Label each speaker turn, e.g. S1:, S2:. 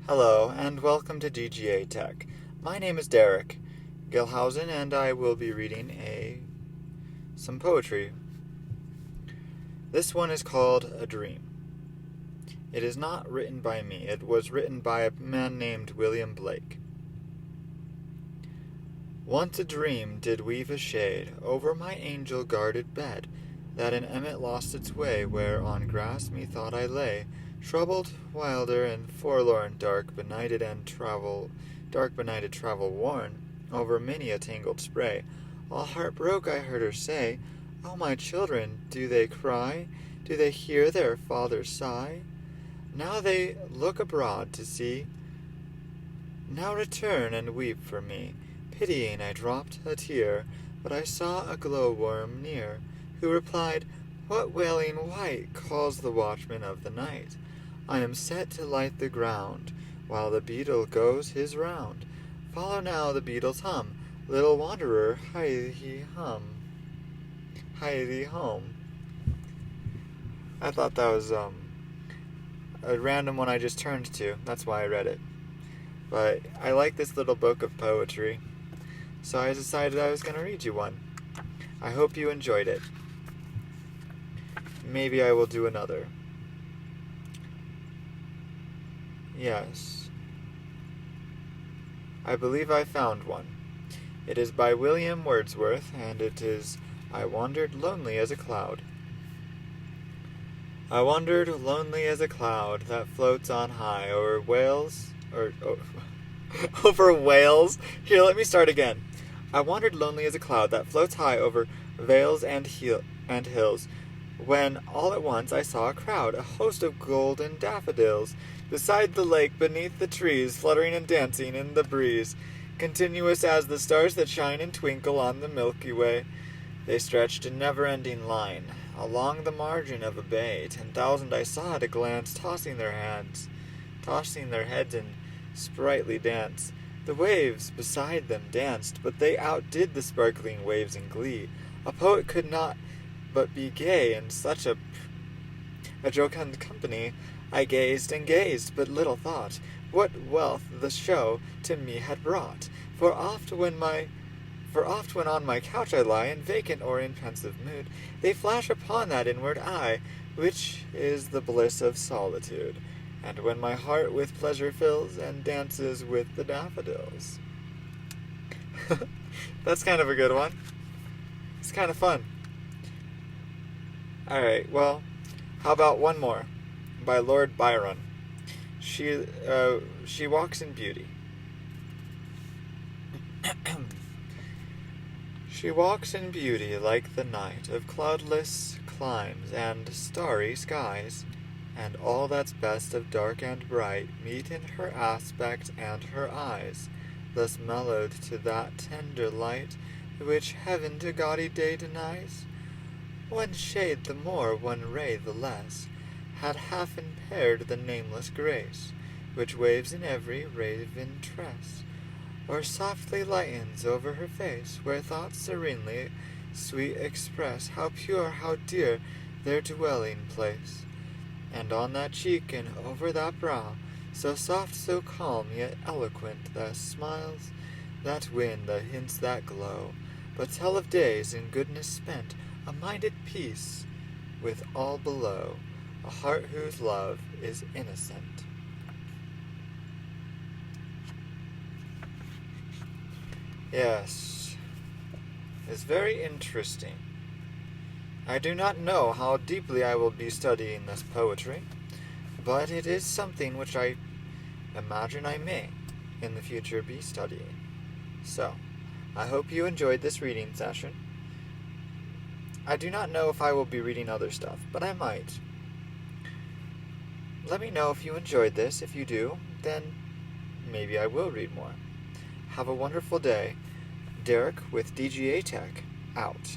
S1: Hello, and welcome to DGA Tech. My name is Derek Gilhausen, and I will be reading some poetry. This one is called A Dream. It is not written by me. It was written by a man named William Blake. Once a dream did weave a shade over my angel-guarded bed, that an emmet lost its way, where on grass methought I lay, troubled, wilder, and forlorn, dark benighted travel worn, over many a tangled spray. All heart broke I heard her say, "Oh, my children, do they cry? Do they hear their father sigh? Now they look abroad to see. Now return and weep for me." Pitying, I dropped a tear, but I saw a glowworm near, who replied, "What wailing wight calls the watchman of the night? I am set to light the ground, while the beetle goes his round. Follow now the beetle's hum, little wanderer, hie thee home." I thought that was a random one I just turned to. That's why I read it. But I like this little book of poetry, so I decided I was going to read you one. I hope you enjoyed it. Maybe I will do another. Yes. I believe I found one. It is by William Wordsworth, and it is I wandered lonely as a cloud. I wandered lonely as a cloud that floats on high over over Wales. Here, let me start again. I wandered lonely as a cloud that floats high over vales and hills, when all at once I saw a crowd, a host of golden daffodils, beside the lake, beneath the trees, fluttering and dancing in the breeze, continuous as the stars that shine and twinkle on the Milky Way. They stretched in never-ending line along the margin of a bay. 10,000 I saw at a glance, tossing their heads in sprightly dance. The waves beside them danced, but they outdid the sparkling waves in glee. A poet could not but be gay in such a jocund company. I gazed and gazed, but little thought what wealth the show to me had brought. For oft when on my couch I lie, in vacant or in pensive mood, they flash upon that inward eye, which is the bliss of solitude, and when my heart with pleasure fills, and dances with the daffodils. That's kind of a good one. It's kind of fun. Alright, well, how about one more? By Lord Byron. She walks in beauty. She walks in beauty like the night of cloudless climes and starry skies, and all that's best of dark and bright meet in her aspect and her eyes, thus mellowed to that tender light which heaven to gaudy day denies. One shade the more, one ray the less, had half impaired the nameless grace, which waves in every raven tress, or softly lightens over her face, where thoughts serenely sweet express how pure, how dear their dwelling place. And on that cheek and over that brow, so soft, so calm, yet eloquent, that smiles, that win, the hints that glow, but tell of days in goodness spent, a mind at peace with all below, a heart whose love is innocent. Yes, it's very interesting. I do not know how deeply I will be studying this poetry, but it is something which I imagine I may, in the future, be studying. So, I hope you enjoyed this reading session. I do not know if I will be reading other stuff, but I might. Let me know if you enjoyed this. If you do, then maybe I will read more. Have a wonderful day. Derek with DGA Tech, out.